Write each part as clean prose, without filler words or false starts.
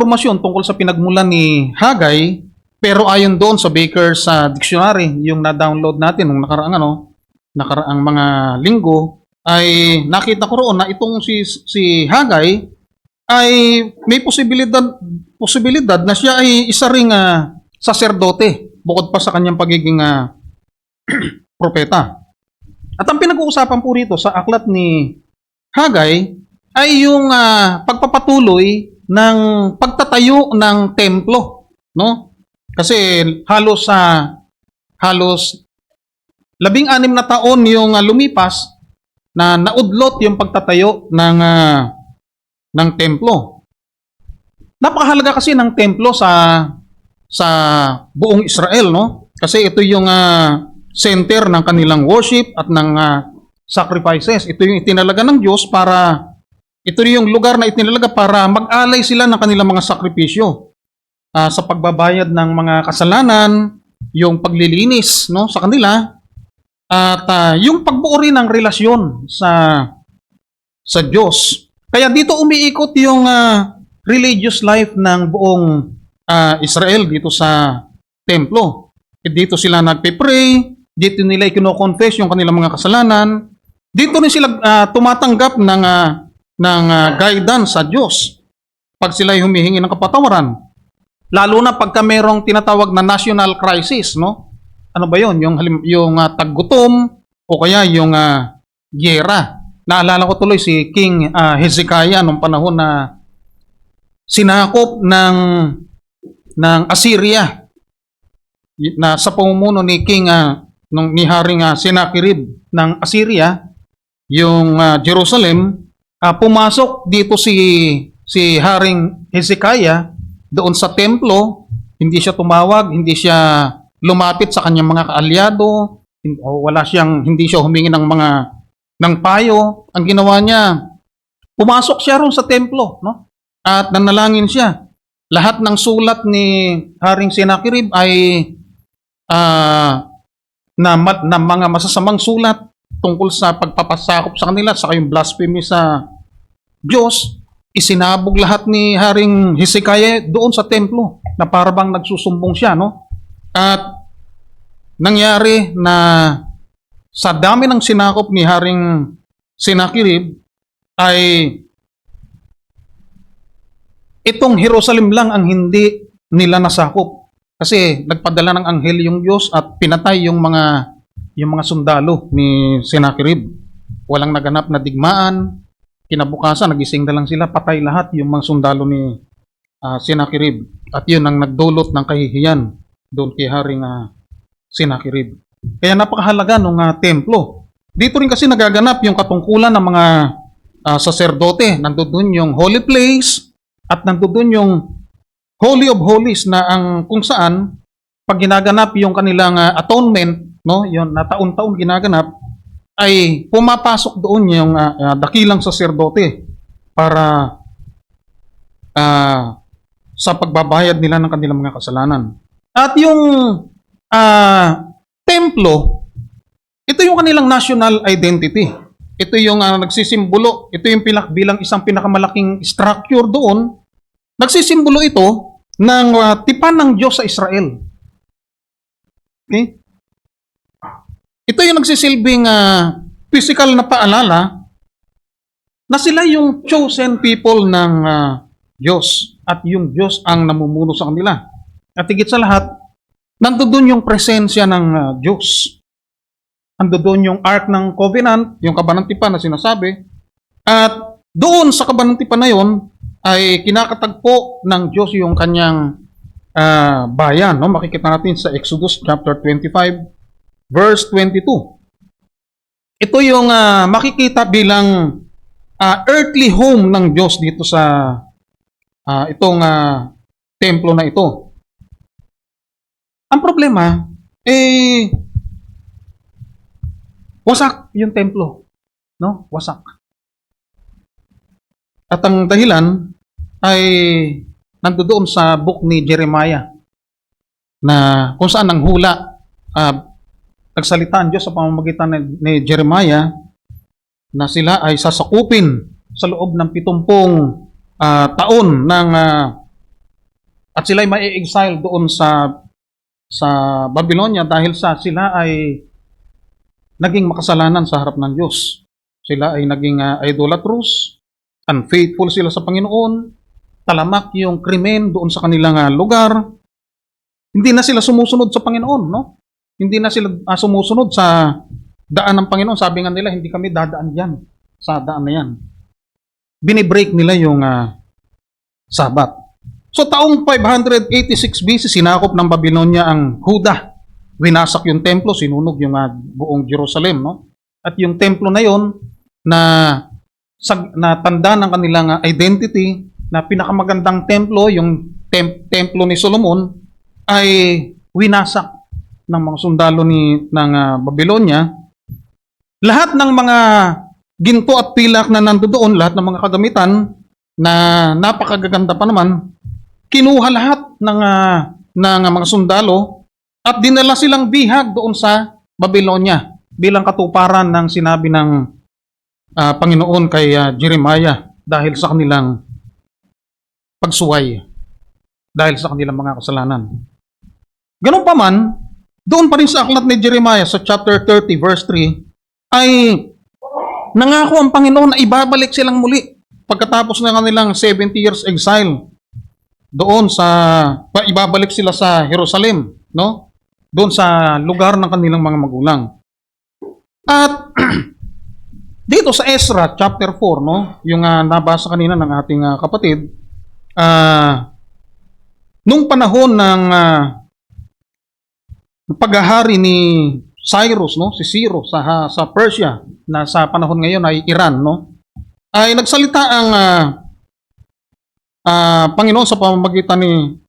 impormasyon tungkol sa pinagmulan ni Hagay, pero ayon doon sa Baker's Dictionary, yung na-download natin nung nakaraang mga linggo, ay nakita ko roon na itong si Hagay ay may posibilidad na siya ay isa ring saserdote bukod pa sa kanyang pagiging propeta. At ang pinag-uusapan po rito sa aklat ni Hagay ay yung pagpapatuloy ng pagtatayo ng templo, no? Kasi halos 16 na taon yung lumipas na naudlot yung pagtatayo ng templo. Napakahalaga kasi ng templo sa buong Israel, no? Kasi ito yung center ng kanilang worship at ng sacrifices. Ito yung itinalaga ng Diyos ito yung lugar na itinalaga para mag-alay sila ng kanilang mga sakripisyo sa pagbabayad ng mga kasalanan, yung paglilinis, no, sa kanila, at yung pagbuo rin ng relasyon sa Diyos. Kaya dito umiikot yung religious life ng buong Israel dito sa templo. Dito sila nagpe-pray, dito nila ikino-confess yung kanilang mga kasalanan, dito rin sila tumatanggap ng guidance sa Diyos pag sila humihingi ng kapatawaran. Lalo na pagka merong tinatawag na national crisis, no? Ano ba 'yon? Yung taggutom o kaya yung giyera. Naalala ko tuloy si King Hezekiah nung panahon na sinakop ng Assyria na sa pamumuno ni ni Haring Sennacherib ng Assyria, yung Jerusalem. Pumasok dito si Haring Hezekiah doon sa templo, hindi siya tumawag, hindi siya lumapit sa kanyang mga kaalyado, hindi siya humingi ng payo. Ang ginawa niya, pumasok siya roon sa templo, no? At nanalangin siya. Lahat ng sulat ni Haring Sennacherib ay na mga masasamang sulat tungkol sa pagpapasakop sa kanila sa yung blasphemy sa Diyos, isinabog lahat ni Haring Hezekiah doon sa templo na para bang nagsusumbong siya, no? At nangyari na sa dami ng sinakop ni Haring Sennacherib ay itong Jerusalem lang ang hindi nila nasakop. Kasi nagpadala ng anghel yung Diyos at pinatay yung mga sundalo ni Sennacherib. Walang naganap na digmaan. Kinabukasan, nagising na lang sila, patay lahat yung mga sundalo ni Sennacherib. At yun ang nagdulot ng kahihiyan doon kay Haring Sennacherib. Kaya napakahalaga ng templo. Dito rin kasi nagaganap yung katungkulan ng mga saserdote. Nandoon yung holy place at nandoon yung Holy of Holies na kung saan pag ginaganap yung kanilang atonement, no, yun na taon-taon ginaganap, ay pumapasok doon yung dakilang saserdote para sa pagbabayad nila ng kanilang mga kasalanan. At yung templo, ito yung kanilang national identity. Ito yung nagsisimbolo, ito yung bilang isang pinakamalaking structure doon. Nagsisimbolo ito ng tipan ng Diyos sa Israel. Okay? Ito yung nagsisilbing physical na paalala na sila yung chosen people ng Diyos at yung Diyos ang namumuno sa kanila. At higit sa lahat, nandoon yung presensya ng Diyos. Nandoon yung Ark ng Covenant, yung kabanantipan na sinasabi. At doon sa kabanantipan na yon ay kinakatagpo ng Diyos yung kanyang bayan. No? Makikita natin sa Exodus chapter 25, verse 22. Ito yung makikita bilang earthly home ng Diyos dito sa itong templo na ito. Ang problema, wasak yung templo. No? Wasak. At ang dahilan ay nandoon sa book ni Jeremiah na kung saan ang hula, nagsalita ang Diyos sa pamamagitan ni Jeremiah na sila ay sasakupin sa loob ng 70 taon ng At sila ay mai-exile doon sa Babylonia dahil sila ay naging makasalanan sa harap ng Diyos. Sila ay naging idolatrous, unfaithful sila sa Panginoon, talamak yung krimen doon sa kanilang lugar. Hindi na sila sumusunod sa Panginoon, no? Hindi na sila sumusunod sa daan ng Panginoon. Sabi nga nila, hindi kami dadaan diyan sa daan na yan. Binibreak nila yung Sabat. So taong 586 BC, sinakop ng Babylonia ang Huda. Winasak yung templo, sinunog yung buong Jerusalem, no? At yung templo na yon na tanda ng kanilang identity, na pinakamagandang templo, yung templo ni Solomon, ay winasak ng mga sundalo ng Babylonia. Lahat ng mga ginto at pilak na nandoon, lahat ng mga kagamitan na napakagaganda pa naman, kinuha lahat ng mga sundalo at dinala silang bihag doon sa Babylonia bilang katuparan ng sinabi ng Panginoon kay Jeremiah dahil sa kanilang pagsuway, dahil sa kanilang mga kasalanan. Ganun pa man, doon pa rin sa aklat ni Jeremiah sa chapter 30 verse 3 ay nangako ang Panginoon na ibabalik silang muli pagkatapos ng kanilang 70 years exile. Doon ibabalik sila sa Jerusalem, no? Doon sa lugar ng kanilang mga magulang. At dito sa Ezra chapter 4, no, yung nabasa kanina ng ating kapatid, nung panahon ng paghahari ni Cyrus, no, si Ciro sa Persia, na sa panahon ngayon ay Iran, no, ay nagsalita ang Panginoon sa pamamagitan ni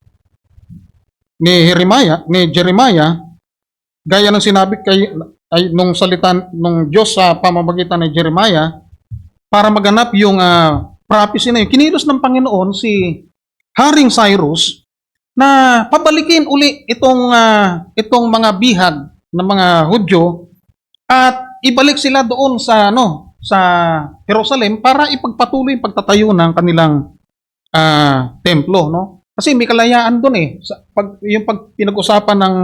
Jeremiah, gaya ng sinabi nung salita ng Diyos sa pamamagitan ni Jeremiah, para maganap yung prophecy na yun. Kinilos ng Panginoon si Haring Cyrus na pabalikin uli itong mga bihag ng mga Hudyo at ibalik sila doon sa Jerusalem para ipagpatuloy yung pagtatayo ng kanilang templo, no? Kasi may kalayaan doon yung pag pinag-usapan ng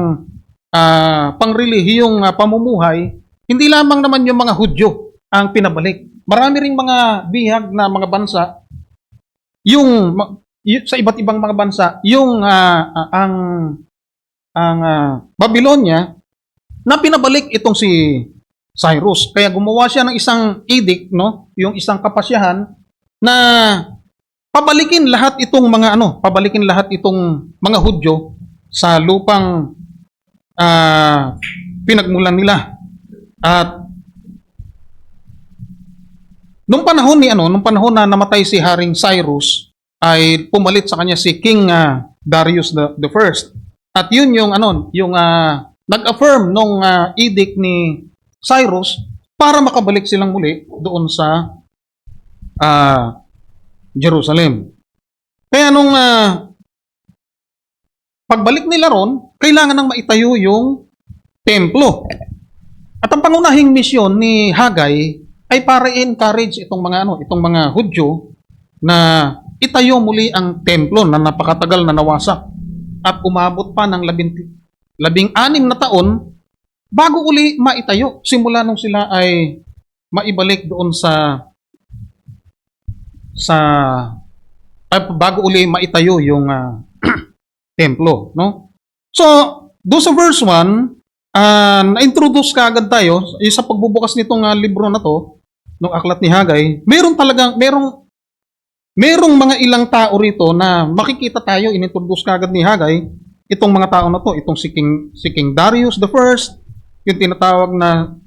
pangrelihiyong pamumuhay, hindi lamang naman yung mga Hudyo ang pinabalik. Marami ring mga bihag na mga bansa, sa iba't ibang mga bansa, yung ang Babylonia na pinabalik itong si Cyrus. Kaya gumawa siya ng isang edict, no? Yung isang kapasyahan na pabalikin lahat itong mga Hudyo sa lupang pinagmulan nila. At nung panahon na namatay si Haring Cyrus, ay pumalit sa kanya si King Darius the First. At yun yung nag-affirm nung edict ni Cyrus para makabalik silang muli doon sa Jerusalem. Kaya nung pagbalik nila ron, kailangan nang maitayo yung templo. At ang pangunahing misyon ni Hagay ay para i-encourage itong mga Hudyo na itayo muli ang templo na napakatagal na nawasak at umabot pa ng 16 na taon bago uli maitayo, simula nung sila ay maibalik doon bago uli maitayo yung templo, no? So, doon sa verse 1, na-introduce kaagad tayo sa pagbubukas nitong libro na to, ng aklat ni Hagay. Merong mga ilang tao rito na makikita tayo, inintroduce kaagad ni Hagay, itong mga tao na to, itong si King Darius the First, yung tinatawag na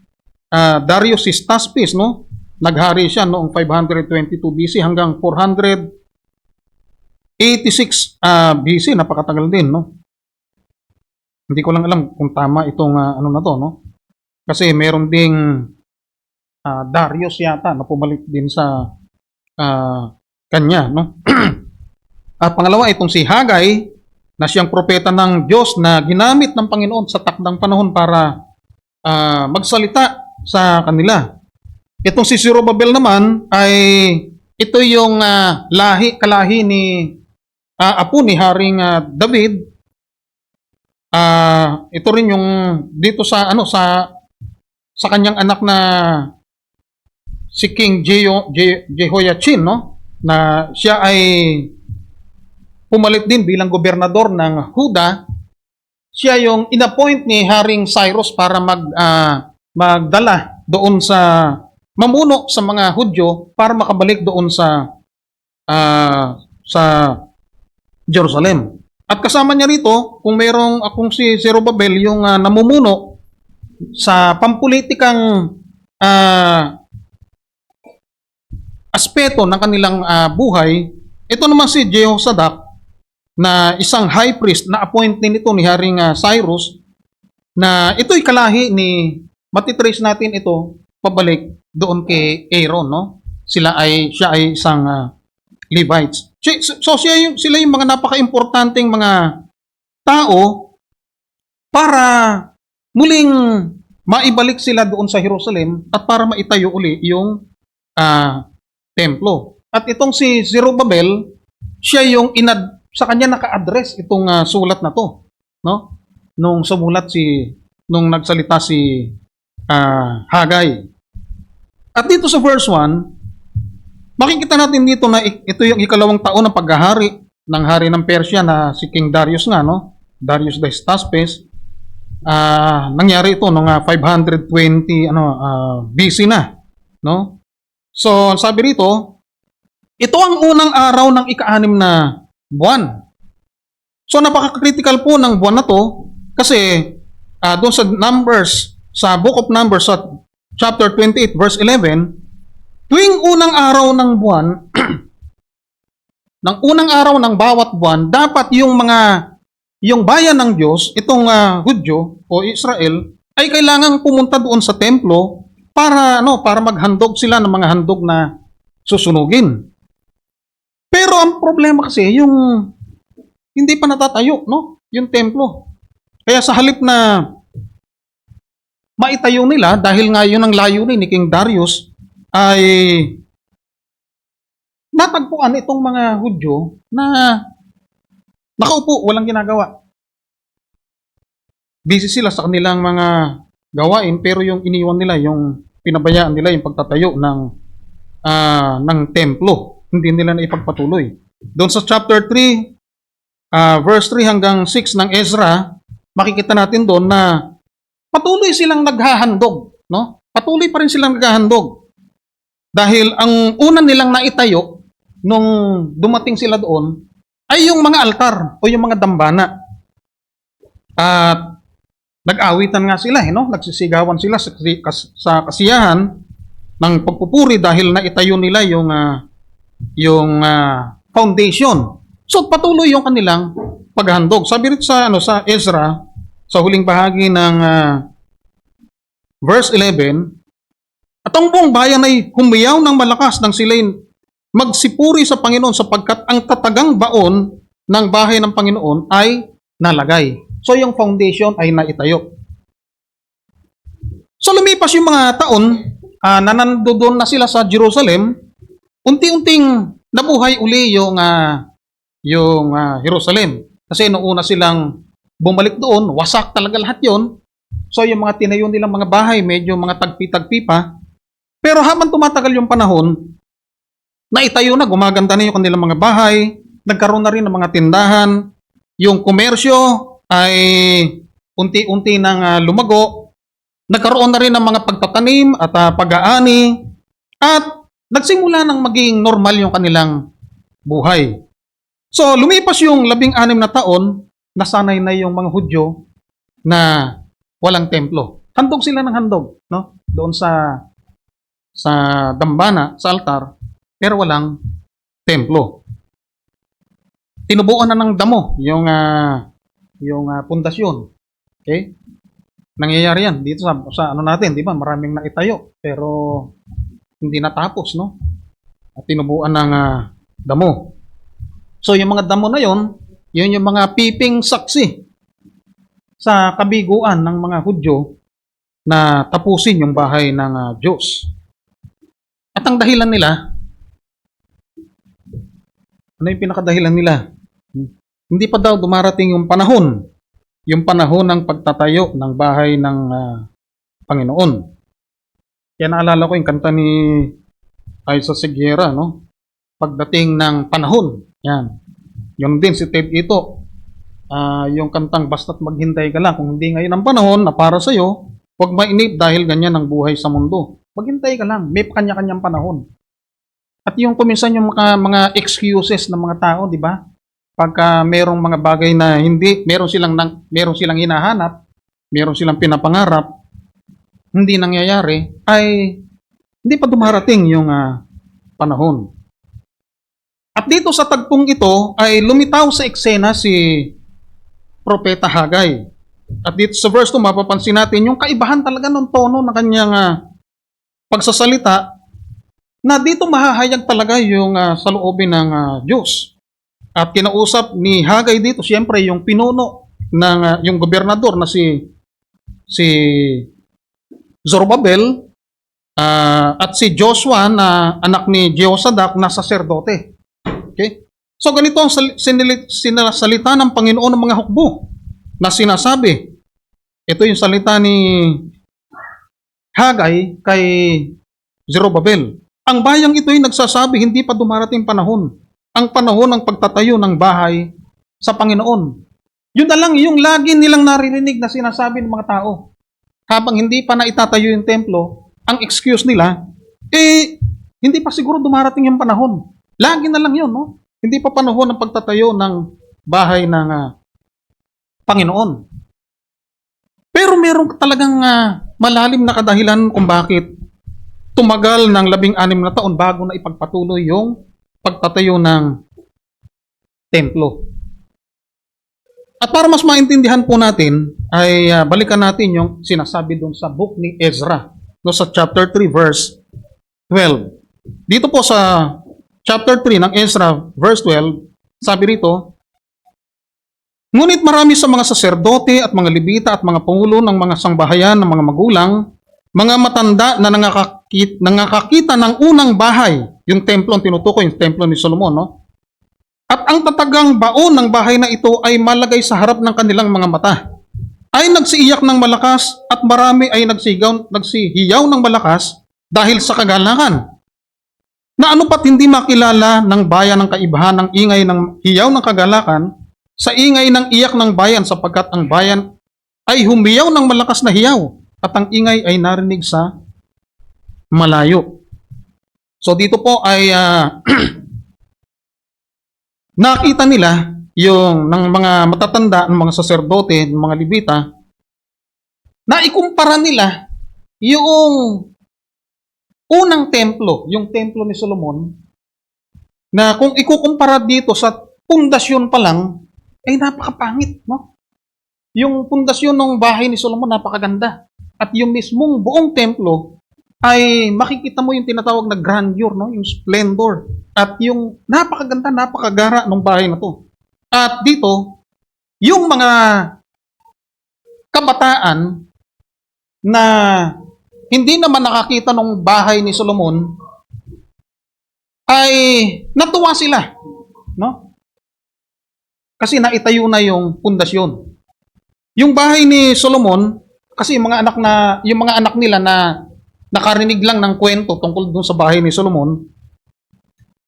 Darius Hystaspes, no? Naghari siya noong 522 BC hanggang 486 BC, napakatagal din, no? Hindi ko lang alam kung tama itong na to, no? Kasi meron ding Darius yata na pumalit din sa kanya, no? At pangalawa, itong si Hagay, na siyang propeta ng Diyos na ginamit ng Panginoon sa takdang panahon para magsalita sa kanila. Itong si Zerubbabel naman ay ito yung kalahi ni apo ni Haring David. Ito rin yung dito sa sa kanyang anak na si King Jehoiachin, no? Na siya ay pumalit din bilang gobernador ng Huda. Siya yung inappoint ni Haring Cyrus para magdala doon sa mamuno sa mga Hudyo para makabalik doon sa Jerusalem. At kasama niya rito, kung si Zerubbabel yung namumuno sa pampulitikang aspeto ng kanilang buhay, ito naman si Jehozadak na isang high priest na appoint din ito ni Haring Cyrus, na ito'y kalahi matitrace natin ito pabalik doon kay Aaron, no? Siya ay isang Levites. So sila yung mga napaka-importanteng mga tao para muling maibalik sila doon sa Jerusalem at para maitayo uli yung templo. At itong si Zerubbabel, siya yung sa kanya naka-address itong sulat na to, no? Nung nagsalita si Hagay. At dito sa verse 1, makikita natin dito na ito yung ikalawang taon ng paghahari ng hari ng Persia na si King Darius nga, no? Darius the Hystaspes. Nangyari ito noong 520 BC na, no? So, sabi rito, ito ang unang araw ng ika-6 na buwan. So, napaka-critical po ng buwan na to kasi doon sa Book of Numbers sa chapter 28 verse 11, tuwing unang araw ng buwan, ng unang araw ng bawat buwan, dapat yung bayan ng Diyos, itong Hudyo o Israel, ay kailangang pumunta doon sa templo para maghandog sila ng mga handog na susunugin. Pero ang problema kasi yung hindi pa natatayo, no? Yung templo. Kaya sa halip na maitayo nila, dahil nga yun ang layunin ni King Darius, ay natagpuan itong mga Hudyo na nakaupo, walang ginagawa. Busy sila sa kanilang mga gawain, pero yung iniwan nila, yung pinabayaan nila yung pagtatayo ng templo. Hindi nila na ipagpatuloy. Doon sa chapter 3, verse 3 hanggang 6 ng Ezra, makikita natin doon na patuloy silang naghahandog, no? Patuloy pa rin silang naghahandog. Dahil ang una nilang naitayo nung dumating sila doon ay yung mga altar o yung mga dambana. At nag-awitan nga sila, no? Nagsisigawan sila sa kasiyahan ng pagpupuri dahil naitayo nila yung foundation. So patuloy yung kanilang paghandog. Sabi rin sa Ezra, sa huling bahagi ng verse 11, at ang buong bayan ay humiyaw ng malakas nang sila'y magsipuri sa Panginoon sapagkat ang tatagang baon ng bahay ng Panginoon ay nalagay. So yung foundation ay naitayo. So lumipas yung mga taon na nandoon na sila sa Jerusalem, unti-unting nabuhay uli yung Jerusalem. Kasi noong una silang bumalik doon, wasak talaga lahat yon. So yung mga tinayo nilang mga bahay, medyo mga tagpi-tagpi pa. Pero habang tumatagal yung panahon, naitayo na, gumaganda na yung kanilang mga bahay, nagkaroon na rin ng mga tindahan, yung komersyo ay unti-unti nang lumago, nagkaroon na rin ng mga pagtatanim at pag-aani, at nagsimula nang maging normal yung kanilang buhay. So, lumipas yung 16 na taon, nasanay na yung mga Hudyo na walang templo. Handog sila ng handog, no? Doon sa dambana, sa altar, pero walang templo. Tinubuan na ng damo yung pundasyon. Okay? Nangyayari yan dito sa natin, di ba? Maraming naitayo, pero hindi natapos, no? At tinubuan ng damo. So, yung mga damo na yun yung mga piping saksi sa kabiguan ng mga Hudyo na tapusin yung bahay ng Diyos. At ang dahilan nila, ano yung pinakadahilan nila hindi pa daw dumarating yung panahon ng pagtatayo ng bahay ng Panginoon. Kaya naalala ko yung kanta ni Aiza Seguera, no? Pagdating ng panahon. Yan. Yun din si Ted Ito. Yung kantang basta't maghintay ka lang. Kung hindi ngayon ang panahon na para sa'yo, huwag mainip dahil ganyan ang buhay sa mundo. Maghintay ka lang. May kanya-kanyang panahon. At yung kuminsan yung mga excuses ng mga tao, di ba? Pagka merong mga bagay na hindi, meron silang hinahanap, meron silang pinapangarap, hindi nangyayari, ay hindi pa dumarating yung panahon. At dito sa tagpong ito ay lumitaw sa eksena si Propeta Hagay. At dito sa verse 2 mapapansin natin yung kaibahan talaga ng tono ng kanyang pagsasalita, na dito mahahayag talaga yung saloobin ng Diyos. At kinausap ni Hagay dito siyempre yung pinuno ng yung gobernador na si Zorobabel at si Joshua na anak ni Jehozadak na saserdote. Okay? So ganito ang sinasalita ng Panginoon ng mga hukbo na sinasabi. Ito yung salita ni Hagay kay Zorobabel. Ang bayang ito ay nagsasabi, hindi pa dumarating panahon. Ang panahon ng pagtatayo ng bahay sa Panginoon. Yun na lang yung lagi nilang naririnig na sinasabi ng mga tao. Habang hindi pa na itatayo yung templo, ang excuse nila, hindi pa siguro dumarating yung panahon. Lagi na lang yun, no? Hindi pa panahon ng pagtatayo ng bahay ng Panginoon. Pero meron talagang malalim na kadahilan kung bakit tumagal ng 16 na taon bago na ipagpatuloy yung pagtatayo ng templo. At para mas maintindihan po natin, ay balikan natin yung sinasabi doon sa book ni Ezra, no, sa chapter 3, verse 12. Dito po sa chapter 3 ng Ezra, verse 12, sabi rito, ngunit marami sa mga saserdote at mga Levita at mga pangulo ng mga sangbahayan ng mga magulang, mga matanda na nangakakita ng unang bahay, yung templo, ang tinutukoy, yung templo ni Solomon, no? At ang tatagang baon ng bahay na ito ay malagay sa harap ng kanilang mga mata. Ay nagsiiyak ng malakas at marami ay nagsihiyaw ng malakas dahil sa kagalakan. Na ano pat hindi makilala ng bayan ng kaibahan ng ingay ng hiyaw ng kagalakan sa ingay ng iyak ng bayan sapagkat ang bayan ay humiyaw ng malakas na hiyaw at ang ingay ay narinig sa malayo. So dito po ay nakita nila yung ng mga matatanda, ng mga saserdote, ng mga Levita, na ikumpara nila yung unang templo, yung templo ni Solomon, na kung ikukumpara dito sa pundasyon pa lang, ay napakapangit, no? Yung pundasyon ng bahay ni Solomon napakaganda. At yung mismong buong templo ay makikita mo yung tinatawag na grandeur, no? Yung splendor. At yung napakaganda, napakagara ng bahay na to. At dito, yung mga kabataan na hindi naman nakakita ng bahay ni Solomon ay natuwa sila, no? Kasi naitayo na yung pundasyon. Yung bahay ni Solomon, kasi yung mga anak nila na nakarinig lang ng kwento tungkol dun sa bahay ni Solomon,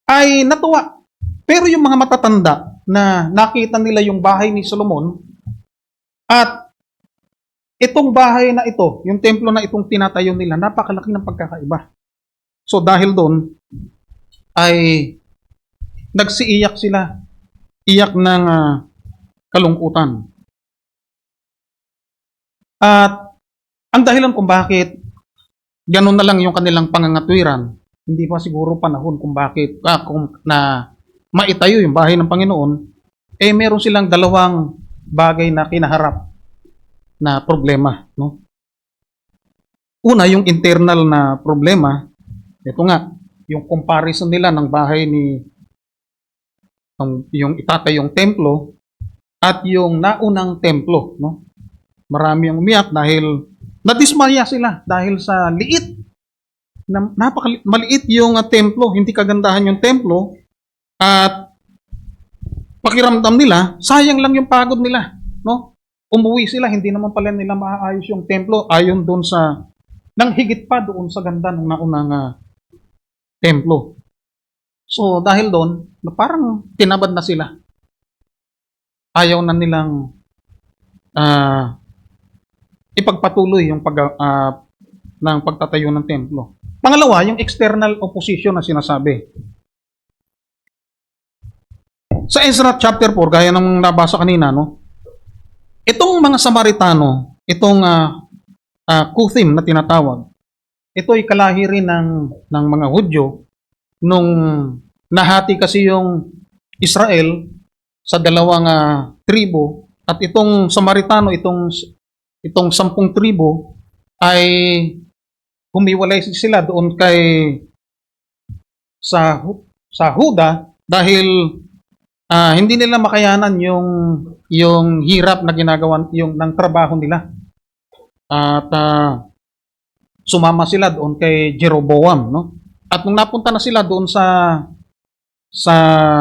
ay natuwa. Pero yung mga matatanda na nakita nila yung bahay ni Solomon at itong bahay na ito, yung templo na itong tinatayo nila, napakalaki ng pagkakaiba. So dahil doon ay nagsiiyak sila. Iyak ng kalungkutan. At ang dahilan kung bakit ganun na lang yung kanilang pangangatwiran, hindi pa siguro panahon kung bakit kung na maitayo yung bahay ng Panginoon, meron silang dalawang bagay na kinaharap na problema, no? Una, yung internal na problema, ito nga, yung comparison nila ng bahay yung itatayong templo at yung naunang templo, no? Marami ang umiyak dahil nadismaya sila dahil sa liit. Maliit yung templo, hindi kagandahan yung templo. At pakiramdam nila, sayang lang yung pagod nila, no? Umuwi sila, hindi naman pala nila maaayos yung templo ayon doon sa nang higit pa doon sa ganda ng naunang templo. So dahil doon, parang tinabad na sila. Ayaw na nilang ipagpatuloy yung ng pagtatayo ng templo. Pangalawa, yung external opposition na sinasabi. Sa Ezra chapter 4, gaya ng nabasa kanina, no? Itong mga Samaritano, itong Kuthim na tinatawag, ito ay kalahi rin ng mga Hudyo nung nahati kasi yung Israel sa dalawang tribo at itong Samaritano, itong 10 tribo ay humiwalay sila doon sa Huda dahil hindi nila makayanan yung hirap na ginagawa yung ng trabaho nila. At sumama sila doon kay Jeroboam, no? At nung napunta na sila doon sa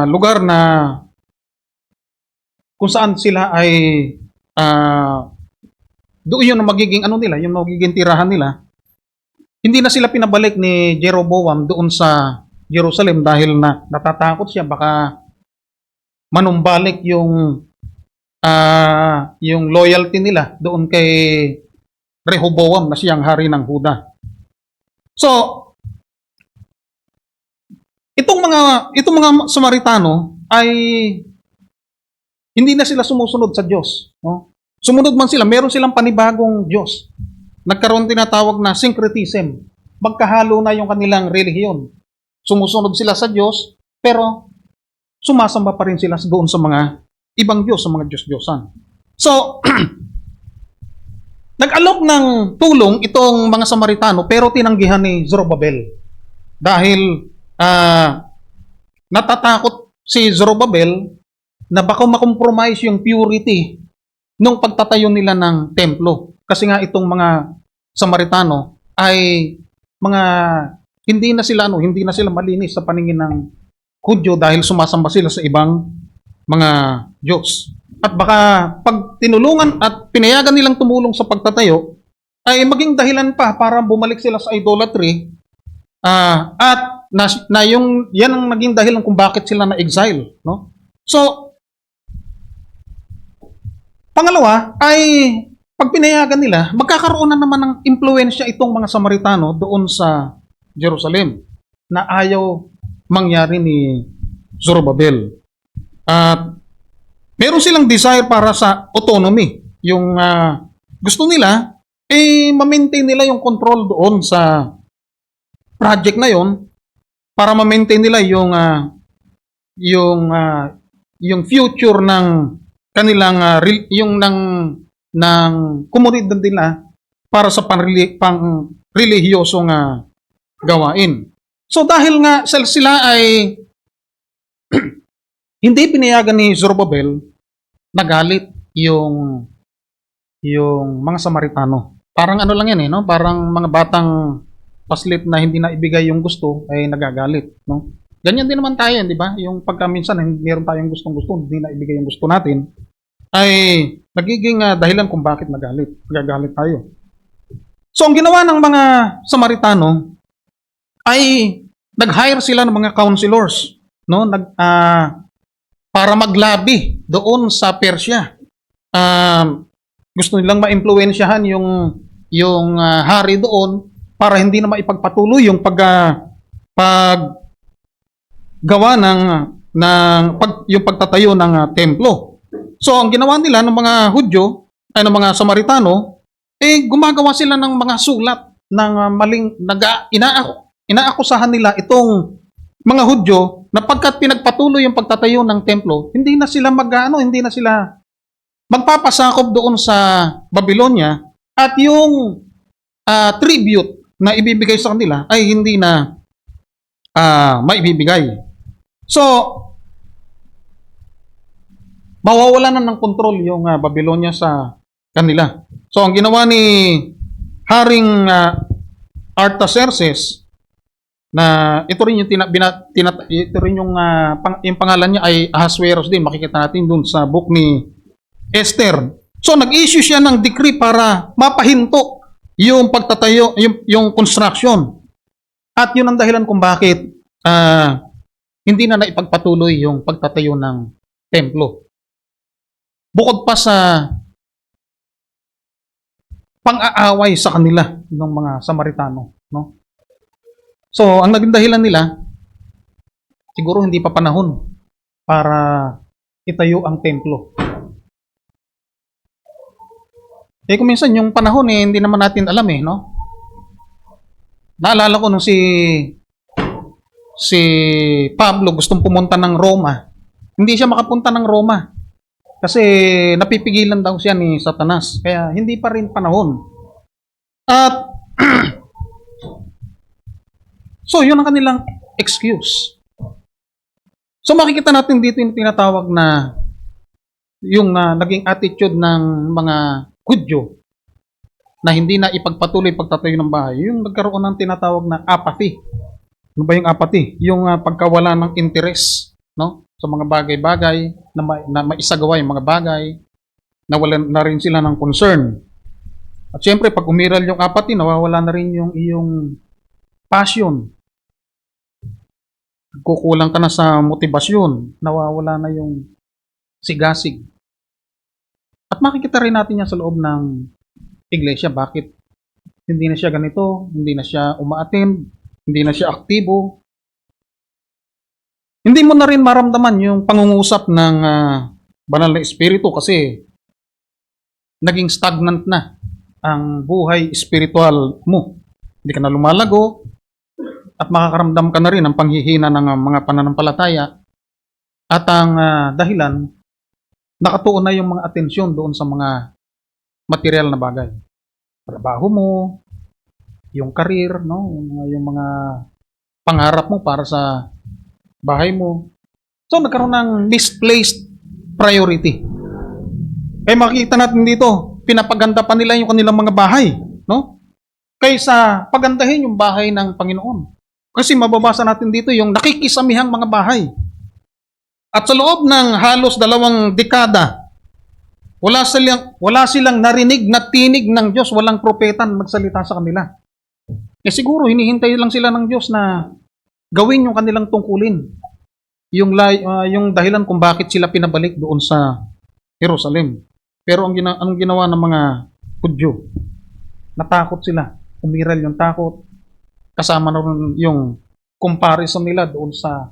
lugar na kung saan sila ay doon yung magiging yung magiging tirahan nila, hindi na sila pinabalik ni Jeroboam doon sa Jerusalem dahil natatakot siya baka manumbalik yung loyalty nila doon kay Rehoboam na siyang hari ng Huda. So, itong mga Samaritano ay hindi na sila sumusunod sa Diyos, no? Sumunod man sila, meron silang panibagong Diyos. Nagkaroon tinatawag na syncretism. Magkahalo na yung kanilang relihiyon. Sumusunod sila sa Diyos, pero sumasamba pa rin sila doon sa mga ibang Diyos, sa mga Diyos-Diyosan. So, nag-alok ng tulong itong mga Samaritano, pero tinanggihan ni Zorobabel. Dahil natatakot si Zorobabel na baka makompromise yung purity nung pagtatayo nila ng templo. Kasi nga itong mga Samaritano ay mga hindi na sila malinis sa paningin ng Hudyo dahil sumasamba sila sa ibang mga Diyos. At baka pag tinulungan at pinayagan nilang tumulong sa pagtatayo ay maging dahilan pa para bumalik sila sa idolatry at yan ang naging dahilan kung bakit sila na-exile, no? So, pangalawa ay pag pinayagan nila, magkakaroon na naman ng impluwensya itong mga Samaritano doon sa Jerusalem na ayaw mangyari ni Zorobabel. At meron silang desire para sa autonomy. Yung gusto nila, ma-maintain nila yung control doon sa project na yon para ma-maintain nila yung future ng kanilang ng komunidad nila para sa panrelihiyosong gawain. So dahil nga sila ay hindi pinayagan ni Zorobabel, nagalit yung mga Samaritano. Parang ano lang yan no? Parang mga batang paslit na hindi na ibigay yung gusto ay nagagalit, no? Ganyan din naman tayo, di ba? Yung pagka minsan meron tayong gustong-gusto, hindi na ibigay yung gusto natin, ay nagiging dahilan kung bakit nagagalit tayo. So ang ginawa ng mga Samaritano ay nag-hire sila ng mga counselors, no? Para maglabi doon sa Persia. Gusto nilang maimpluwensyahan yung hari doon para hindi na maipagpatuloy yung paggawa yung pagtatayo ng templo. So ang ginawa nila ng mga Hudyo ay ng mga Samaritano, gumagawa sila ng mga sulat ng maling inaakusahan nila itong mga Hudyo na pagkat pinagpatuloy yung pagtatayo ng templo, hindi na sila magpapasakop doon sa Babylonia at yung tribute na ibibigay sa kanila ay hindi na maibibigay. So, mawawala na ng kontrol yung Babylonia sa kanila. So, ang ginawa ni Haring Artaxerxes na ito rin yung ito rin yung, yung pangalan niya ay Ahasuerus din. Makikita natin dun sa book ni Esther. So nag-issue siya ng decree para mapahinto yung pagtatayo, yung construction. At yun ang dahilan kung bakit hindi na naipagpatuloy yung pagtatayo ng templo. Bukod pa sa pang-aaway sa kanila ng mga Samaritano, no? So, ang naging dahilan nila, siguro hindi pa panahon para itayo ang templo. Kung minsan yung panahon hindi naman natin alam no? Naalala ko nung si Pablo gustong pumunta ng Roma. Hindi siya makapunta ng Roma kasi napipigilan daw siya ni Satanas. Kaya hindi pa rin panahon. At so, yun ang kanilang excuse. So, makikita natin dito yung tinatawag na yung naging attitude ng mga Hudyo na hindi na ipagpatuloy pagtatayo ng bahay. Yung nagkaroon ng tinatawag na apathy. Ano ba yung apathy? Yung pagkawala ng interest, no? Sa mga bagay-bagay na maisagawa yung mga bagay, nawalan na rin sila ng concern. At syempre, pag umiral yung apathy, nawawala na rin yung iyong passion. Kukulang ka na sa motivasyon, nawawala na yung sigasig. At makikita rin natin yan sa loob ng iglesia. Bakit hindi na siya ganito, hindi na siya uma-attend, hindi na siya aktibo. Hindi mo na rin maramdaman yung pangungusap ng banal na espiritu kasi naging stagnant na ang buhay espiritual mo. Hindi ka na lumalago, at makakaramdam ka na rin ng panghihina ng mga pananampalataya at ang dahilan, nakatuon na yung mga atensyon doon sa mga material na bagay. Trabaho mo, yung career, no? Yung mga pangarap mo para sa bahay mo. So, nagkaroon ng misplaced priority. Kaya makikita natin dito, pinapaganda pa nila yung kanilang mga bahay, no? Kaysa pagandahin yung bahay ng Panginoon. Kasi mababasa natin dito yung nakikisamihang mga bahay. At sa loob ng halos 2 dekada, wala silang narinig na tinig ng Diyos, walang propeta magsalita sa kanila. Siguro hinihintay lang sila ng Diyos na gawin yung kanilang tungkulin. Yung dahilan kung bakit sila pinabalik doon sa Jerusalem. Pero anong ginawa ng mga Hudyo? Natakot sila. Umiral yung takot. Kasama na rin yung comparison nila doon sa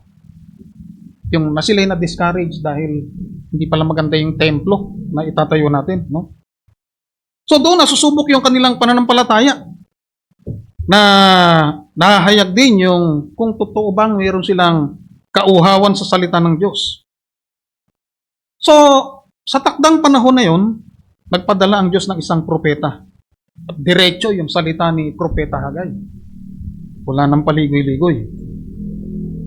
yung na sila na discourage dahil hindi pala maganda yung templo na itatayo natin, no? So doon nasusubok yung kanilang pananampalataya na nahahayag din yung kung totoo bang mayroon silang kauhawan sa salita ng Diyos. So, sa takdang panahon na yon, nagpadala ang Diyos ng isang propeta. At diretso yung salita ni Propeta Hagay. Wala nang paligoy-ligoy.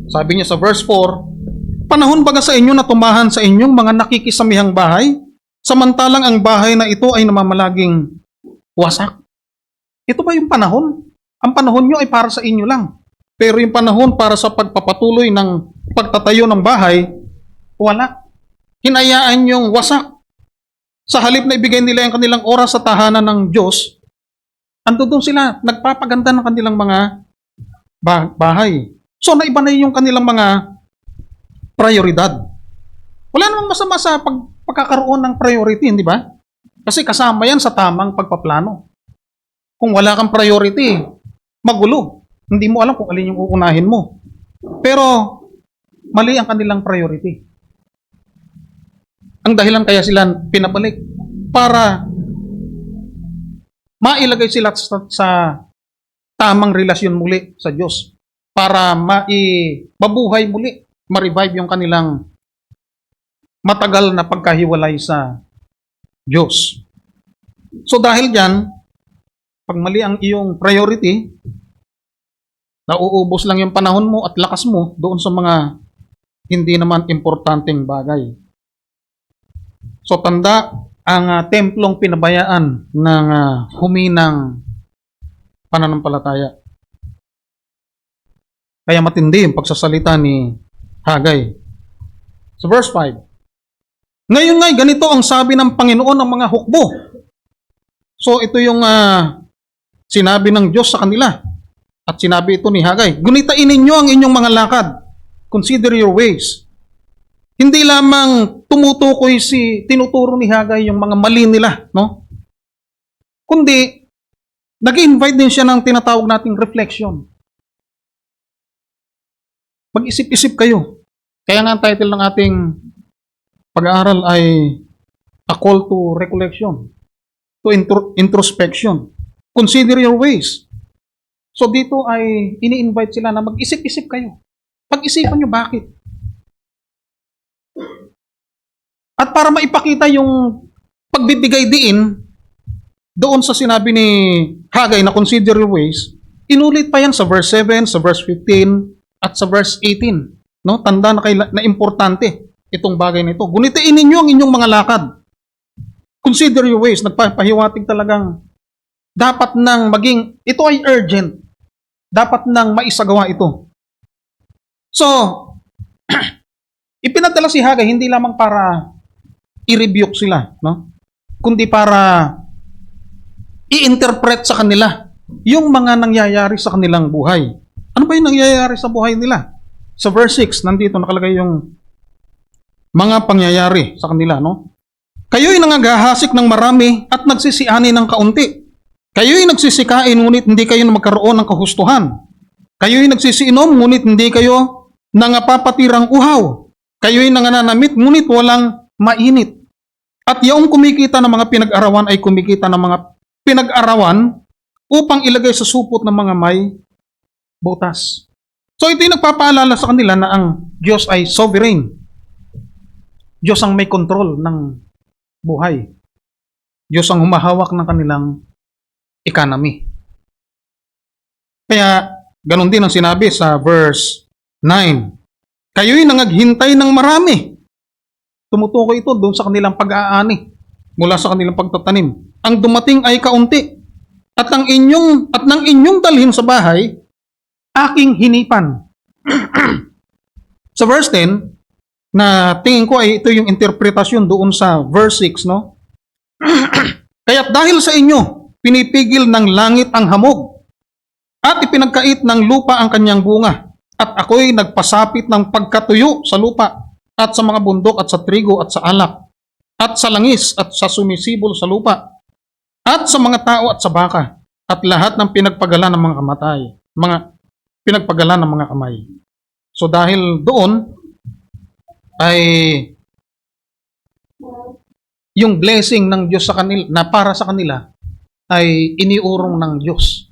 Sabi niya sa verse 4, panahon baga sa inyo na tumahan sa inyong mga nakikisamihang bahay, samantalang ang bahay na ito ay namamalaging wasak. Ito ba yung panahon? Ang panahon nyo ay para sa inyo lang. Pero yung panahon para sa pagpapatuloy ng pagtatayo ng bahay, wala. Hinayaan yung wasak. Sa halip na ibigay nila yung kanilang oras sa tahanan ng Diyos, ando doon sila, nagpapaganda ng kanilang mga bahay. So, naiba na yung kanilang mga prioridad. Wala namang masama sa pagkakaroon ng priority, hindi ba? Kasi kasama yan sa tamang pagpaplano. Kung wala kang priority, magulo. Hindi mo alam kung alin yung uunahin mo. Pero, mali ang kanilang priority. Ang dahilan kaya sila pinabalik para mailagay sila sa tamang relasyon muli sa Diyos. Para mabuhay muli, ma-revive yung kanilang matagal na pagkahiwalay sa Diyos. So dahil dyan, pag mali ang iyong priority, nauubos lang yung panahon mo at lakas mo doon sa mga hindi naman importanteng bagay. So tanda ang templong pinabayaan ng huminang pananampalataya. Kaya matindi yung pagsasalita ni Hagay. Sa verse 5, ngayon nga'y ganito ang sabi ng Panginoon ng mga hukbo. So ito yung sinabi ng Diyos sa kanila. At sinabi ito ni Hagay, gunitain ninyo ang inyong mga lakad. Consider your ways. Hindi lamang tinuturo ni Hagay yung mga mali nila, no? Kundi, nag-invite din siya ng tinatawag nating reflection. Mag-isip-isip kayo. Kaya nga ang title ng ating pag-aaral ay A Call to Recollection, to Introspection. Consider your ways. So dito ay ini-invite sila na mag-isip-isip kayo. Pag-isipan nyo bakit. At para maipakita yung pagbibigay diin doon sa sinabi ni Hagay na consider your ways, inulit pa yan sa verse 7, sa verse 15, at sa verse 18. No? Tanda na importante itong bagay na ito. Gunitain ninyo ang inyong mga lakad. Consider your ways. Nagpapahiwatig talagang dapat nang maging, ito ay urgent. Dapat nang maisagawa ito. So, ipinadala si Hagay hindi lamang para i-rebuke sila, no? Kundi para i-interpret sa kanila yung mga nangyayari sa kanilang buhay. Ano ba yung nangyayari sa buhay nila? Sa verse 6, nandito nakalagay yung mga pangyayari sa kanila, no? Kayo'y nangagahasik ng marami at nagsisiani ng kaunti. Kayo'y nagsisikain ngunit hindi kayo magkaroon ng kahustuhan. Kayo'y nagsisiinom ngunit hindi kayo nangapapatirang uhaw. Kayo'y nangananamit ngunit walang mainit. At yung kumikita ng mga pinag-arawan ay kumikita ng mga pinag-arawan upang ilagay sa supot ng mga may butas. So ito yung nagpapaalala sa kanila na ang Diyos ay sovereign. Diyos ang may control ng buhay. Diyos ang humahawak ng kanilang economy. Kaya, ganun din ang sinabi sa verse 9. Kayo'y nangaghintay ng marami. Tumutukoy ito doon sa kanilang pag-aani mula sa kanilang pagtatanim. Ang dumating ay kaunti. At nang inyong dalhin sa bahay, aking hinipan. Sa verse 10, na tingin ko ay ito yung interpretasyon doon sa verse 6, no? Kaya't dahil sa inyo, pinipigil ng langit ang hamog at ipinagkait ng lupa ang kanyang bunga. At ako'y nagpasapit ng pagkatuyo sa lupa at sa mga bundok at sa trigo at sa alak at sa langis at sa sumisibol sa lupa at sa mga tao at sa baka at lahat ng pinagpagala ng mga pinagpagala ng mga kamay. So dahil doon ay yung blessing ng Diyos sa kanila na para sa kanila ay iniurong ng Diyos.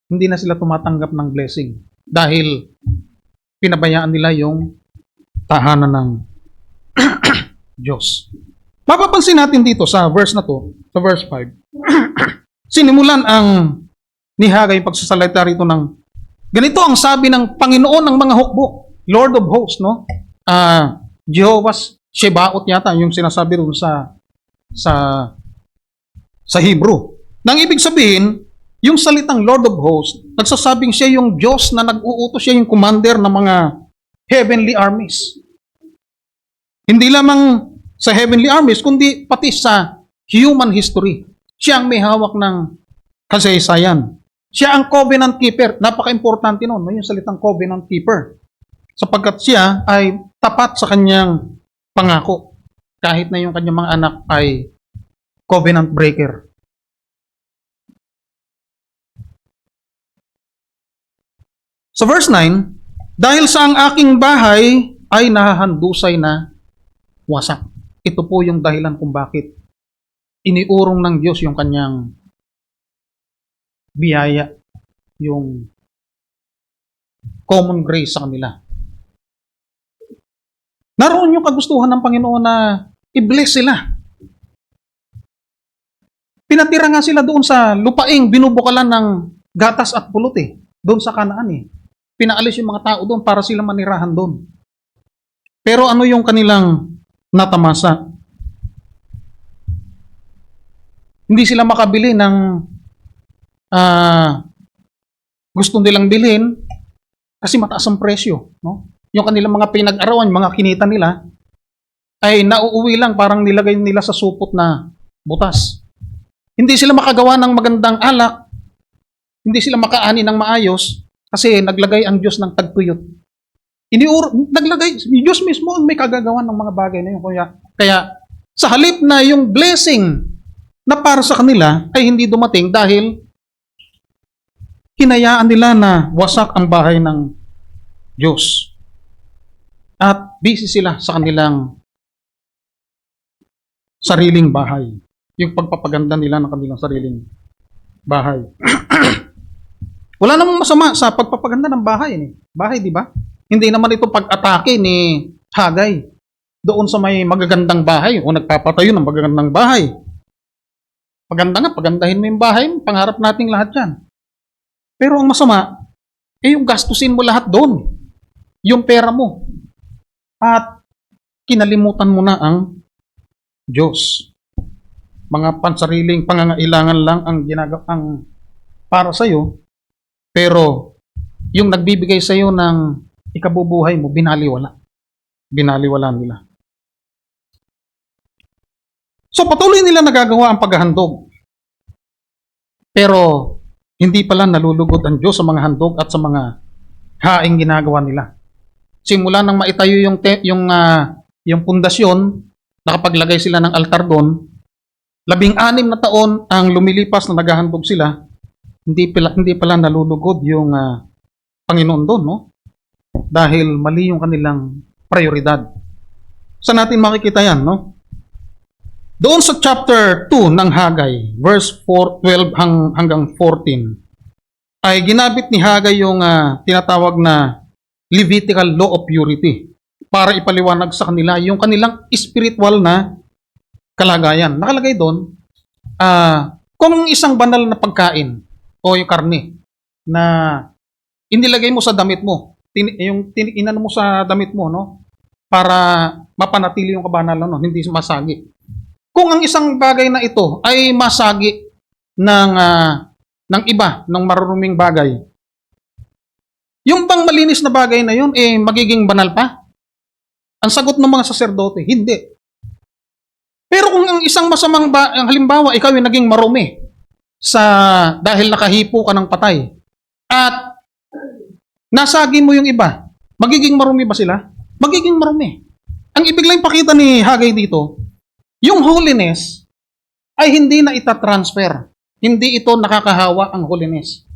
Hindi na sila tumatanggap ng blessing dahil pinabayaan nila yung tahanan ng Diyos. Mapapansin natin dito sa verse na to, sa verse 5, sinimulan ang ni Hagay pagsasalita rito ng ganito ang sabi ng Panginoon ng mga hukbo, Lord of Hosts, no? Jehovah's Shebaot yata yung sinasabi rin sa Hebrew. Nang ibig sabihin, yung salitang Lord of Hosts, nagsasabing siya yung Diyos na nag-uutos, siya yung commander ng mga heavenly armies. Hindi lamang sa heavenly armies, kundi pati sa human history. Siya ang may hawak ng kasaysayan. Siya ang covenant keeper. Napaka-importante nun, yung salitang covenant keeper. Sapagkat siya ay tapat sa kanyang pangako. Kahit na yung kanyang mga anak ay covenant breaker. Sa verse 9, dahil sa ang aking bahay ay nahahandusay na wasak. Ito po yung dahilan kung bakit iniurong ng Diyos yung kanyang biyaya, yung common grace sa kanila. Naroon yung kagustuhan ng Panginoon na i-bless sila. Pinatira nga sila doon sa lupaing binubukalan ng gatas at pulot doon sa Kanaan Pinaalis yung mga tao doon para sila manirahan doon. Pero ano yung kanilang natamasa? Hindi sila makabili ng gusto nilang bilhin Kasi mataas ang presyo, no? Yung kanilang mga pinag-arawan, mga kinita nila, ay nauuwi lang, parang nilagay nila sa supot na butas. Hindi sila makagawa ng magandang alak, hindi sila makaani ng maayos, kasi naglagay ang Diyos ng tagtuyot. Naglagay, yung Diyos mismo ang may kagagawan ng mga bagay na yun. Kaya sa halip na yung blessing na para sa kanila ay hindi dumating dahil hinayaan nila na wasak ang bahay ng Diyos. At busy sila sa kanilang sariling bahay. Yung pagpapaganda nila ng kanilang sariling bahay. Wala namang masama sa pagpapaganda ng bahay. Bahay, di ba? Hindi naman ito pag-atake ni Hagay doon sa may magagandang bahay o nagpapatayo ng magagandang bahay. Paganda nga, pagandahin mo yung bahay, pangarap nating lahat yan. Pero ang masama, yung gastusin mo lahat doon. Yung pera mo. At kinalimutan mo na ang Diyos. Mga pansariling pangangailangan lang ang ginagawang para sa'yo, pero yung nagbibigay sa'yo ng ikabubuhay mo, binaliwala. Binaliwala nila. So patuloy nila nagagawa ang paghahandog. Pero hindi pala nalulugod ang Diyos sa mga handog at sa mga haing ginagawa nila. Simula nang maitayo yung pundasyon, nakapaglagay sila ng altar doon, 16 na taon ang lumilipas na naghahandog sila, hindi pala nalulugod yung Panginoon doon, no? Dahil mali yung kanilang prioridad. Saan natin makikita yan, no? Doon sa chapter 2 ng Hagay, verse 12 hanggang 14, ay ginabit ni Hagay yung tinatawag na Levitical Law of Purity para ipaliwanag sa kanila yung kanilang spiritual na kalagayan. Nakalagay doon, kung isang banal na pagkain o yung karne na inilagay mo sa damit mo, inano mo sa damit mo, no? Para mapanatili yung kabanalan, no? Hindi masagi. Kung ang isang bagay na ito ay masagi ng iba, ng maruruming bagay, yung pang malinis na bagay na yun, magiging banal pa? Ang sagot ng mga saserdote, hindi. Pero kung ang isang masamang halimbawa, ikaw ay naging marumi dahil nakahipo ka ng patay, at nasagi mo yung iba, magiging marumi ba sila? Magiging marumi. Ang ibig lang pakita ni Hagay dito, yung holiness ay hindi na itatransfer. Hindi ito nakakahawa ang holiness.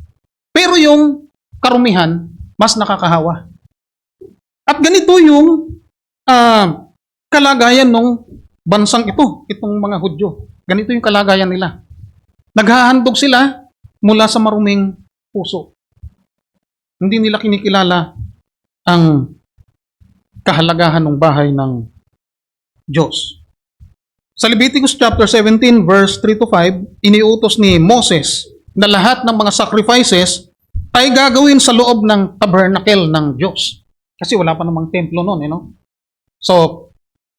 Pero yung karumihan, mas nakakahawa. At ganito yung kalagayan ng bansang itong mga Hudyo. Ganito yung kalagayan nila. Naghahandog sila mula sa maruming puso. Hindi nila kinikilala ang kahalagahan ng bahay ng Diyos. Sa Leviticus chapter 17 verse 3 to 5, iniutos ni Moses na lahat ng mga sacrifices ay gagawin sa loob ng tabernacle ng Diyos. Kasi wala pa namang templo noon, So,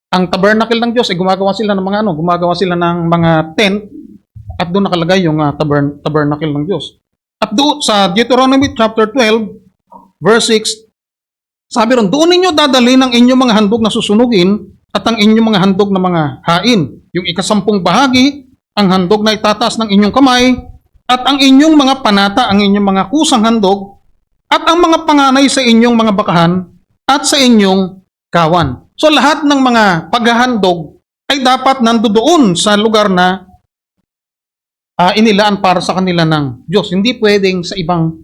ang tabernacle ng Diyos ay gumagawa sila ng mga tent at doon nakalagay yung tabernacle ng Diyos. At doon sa Deuteronomy chapter 12 verse 6, sabi ron, doon ninyo dadalhin ang inyong mga handog na susunugin at ang inyong mga handog na mga hain. Yung ikasampung bahagi, ang handog na itataas ng inyong kamay, at ang inyong mga panata, ang inyong mga kusang handog, at ang mga panganay sa inyong mga bakahan, at sa inyong kawan. So lahat ng mga paghahandog ay dapat nandoon sa lugar na inilaan para sa kanila ng Diyos. Hindi pwedeng sa ibang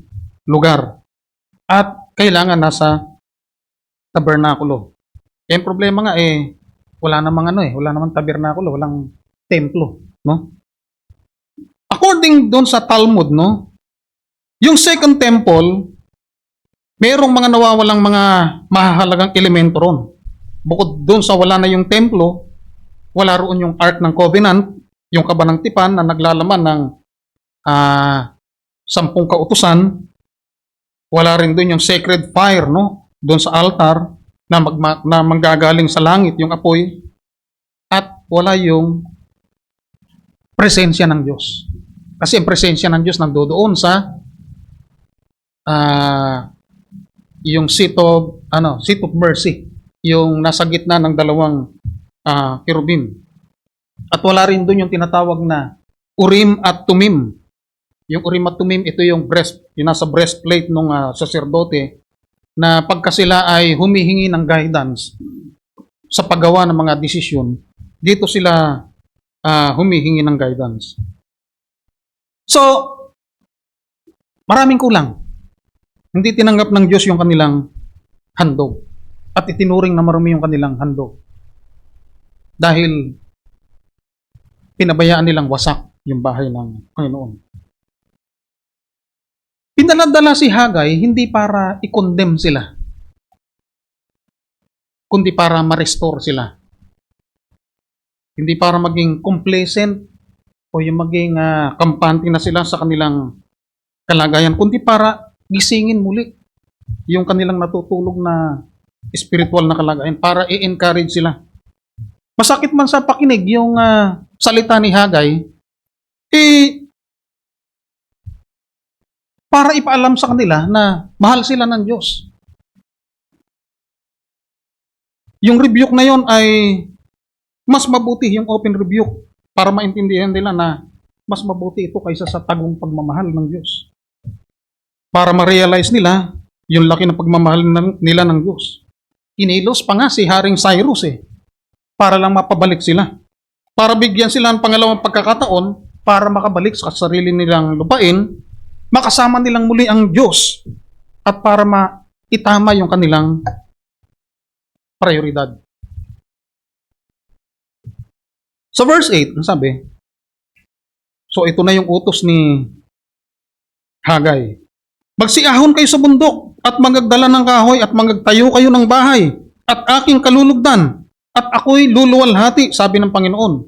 lugar. At kailangan nasa tabernakulo. Yung problema nga wala namang tabernakulo, walang templo, no? According doon sa Talmud, no, yung second temple, merong mga nawawalang mga mahahalagang elemento ron. Bukod doon sa wala na yung templo, wala roon yung Ark ng Covenant, yung kabanang tipan na naglalaman ng 10 kautusan. Wala rin doon yung sacred fire, no, doon sa altar na manggagaling sa langit yung apoy, at wala yung presensya ng Diyos. Kasi ang presensya ng Diyos nandoon sa yung seat of mercy, yung nasa gitna ng dalawang kerubim. At wala rin doon yung tinatawag na Urim at Tumim. Yung Urim at Tumim, ito yung nasa breastplate ng saserdote na pagka sila ay humihingi ng guidance sa paggawa ng mga desisyon, dito sila humihingi ng guidance. So, maraming kulang. Hindi tinanggap ng Diyos yung kanilang handog. At itinuring na marumi yung kanilang handog. Dahil pinabayaan nilang wasak yung bahay ng Panginoon. Pinaladala si Hagay hindi para i-condemn sila, kundi para ma-restore sila. Hindi para maging complacent o yung maging kampante na sila sa kanilang kalagayan, kundi para gisingin muli yung kanilang natutulog na spiritual na kalagayan, para i-encourage sila. Masakit man sa pakinig yung salita ni Hagay, para ipaalam sa kanila na mahal sila ng Diyos. Yung rebuke na yon ay mas mabuti, yung open rebuke, para maintindihan nila na mas mabuti ito kaysa sa tagong pagmamahal ng Diyos. Para ma-realize nila yung laki ng pagmamahal nila ng Diyos. Inilos pa nga si Haring Cyrus para lang mapabalik sila. Para bigyan sila ng pangalawang pagkakataon para makabalik sa sarili nilang lupain, makasama nilang muli ang Diyos at para maitama yung kanilang prioridad. Sa verse 8, ang sabi, so ito na yung utos ni Hagay. Magsiahon kayo sa bundok at magagdala ng kahoy at magagtayo kayo ng bahay at aking kalulugdan at ako'y luluwalhati, sabi ng Panginoon.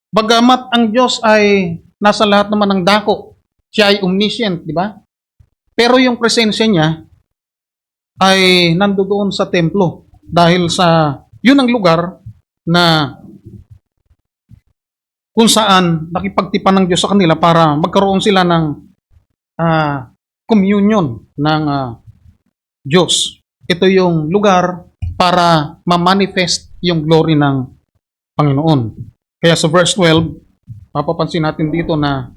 Bagamat ang Diyos ay nasa lahat naman ng dako, siya ay omniscient, di ba? Pero yung presensya niya ay nandoon sa templo dahil sa yun ang lugar na kung saan nakipagtipan ng Diyos sa kanila para magkaroon sila ng communion ng Diyos. Ito yung lugar para ma-manifest yung glory ng Panginoon. Kaya sa verse 12, mapapansin natin dito na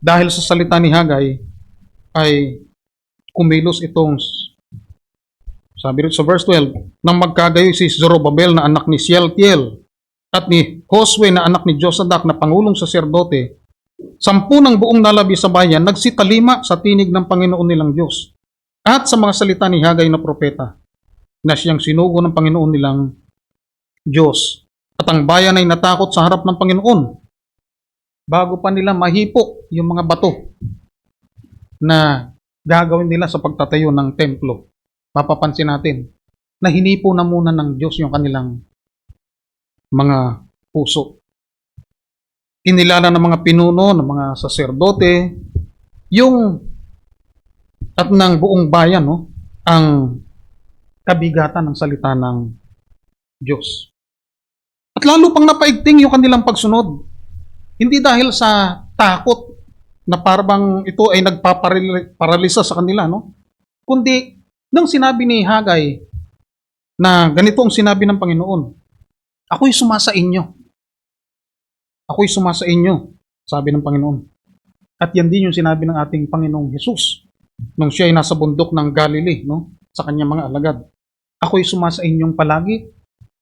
dahil sa salita ni Hagay ay kumilos itong, sabi rin sa verse 12, nang magkagayo si Zorobabel na anak ni Shealtiel at ni Josue na anak ni Josadak na pangulong saserdote, 10 ng buong nalabi sa bayan nagsitalima sa tinig ng Panginoon nilang Diyos at sa mga salita ni Hagay na propeta na siyang sinugo ng Panginoon nilang Diyos. At ang bayan ay natakot sa harap ng Panginoon bago pa nila mahipo yung mga bato na gagawin nila sa pagtatayo ng templo. Mapapansin natin na hinipo na muna ng Diyos yung kanilang mga puso. Kinilala ng mga pinuno, ng mga saserdote, yung at ng buong bayan, ang kabigatan ng salita ng Diyos. At lalo pang napaigting yung kanilang pagsunod. Hindi dahil sa takot na parang ito ay nagpaparalisa sa kanila, kundi nang sinabi ni Hagay na ganito ang sinabi ng Panginoon, ako'y sumasa inyo. Ako'y sumasa inyo, sabi ng Panginoon. At yan din yung sinabi ng ating Panginoong Hesus nung siya ay nasa bundok ng Galilee, sa kanyang mga alagad. Ako'y sumasa inyong palagi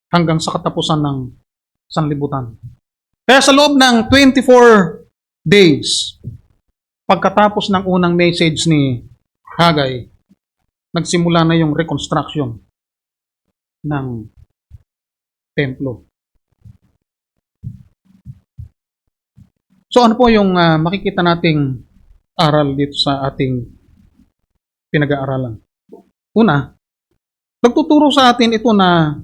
hanggang sa katapusan ng sanlibutan. Kaya sa loob ng 24 days, pagkatapos ng unang message ni Hagay, nagsimula na yung reconstruction ng templo. So ano po yung makikita nating aral dito sa ating pinag-aaralan? Una, nagtuturo sa atin ito na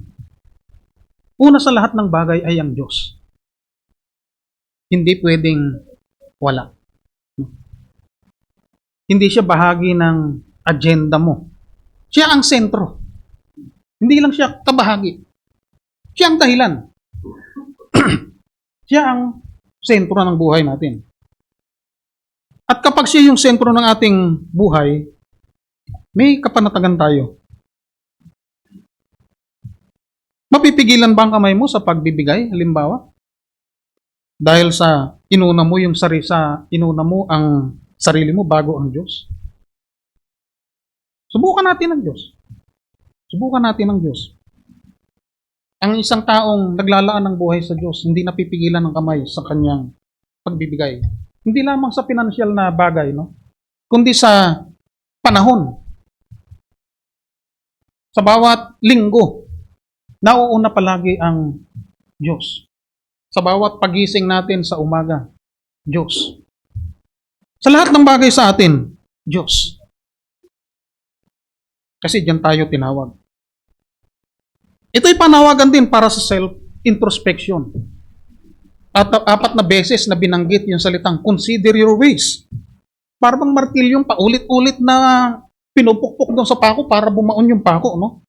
una sa lahat ng bagay ay ang Diyos. Hindi pwedeng wala. Hindi siya bahagi ng agenda mo. Siya ang sentro. Hindi lang siya kabahagi. Siya ang dahilan. Siya ang sentro ng buhay natin. At kapag siya yung sentro ng ating buhay, May kapanatagan tayo. Mapipigilan ba ang kamay mo sa pagbibigay, halimbawa? Dahil sa inuna mo inuna mo ang sarili mo bago ang Diyos. Subukan natin ang Diyos. Subukan natin ang Diyos. Ang isang taong naglalaan ng buhay sa Diyos, hindi napipigilan ng kamay sa kanyang pagbibigay. Hindi lamang sa financial na bagay, no? Kundi sa panahon. Sa bawat linggo, nauuna palagi ang Diyos. Sa bawat pagising natin sa umaga, Diyos. Sa lahat ng bagay sa atin, Diyos. Kasi diyan tayo tinawag. Ito'y panawagan din para sa self-introspection. At 4 na beses na binanggit yung salitang, consider your ways. Para bang martilyong paulit-ulit na pinupukpok doon sa pako para bumaon yung pako, no?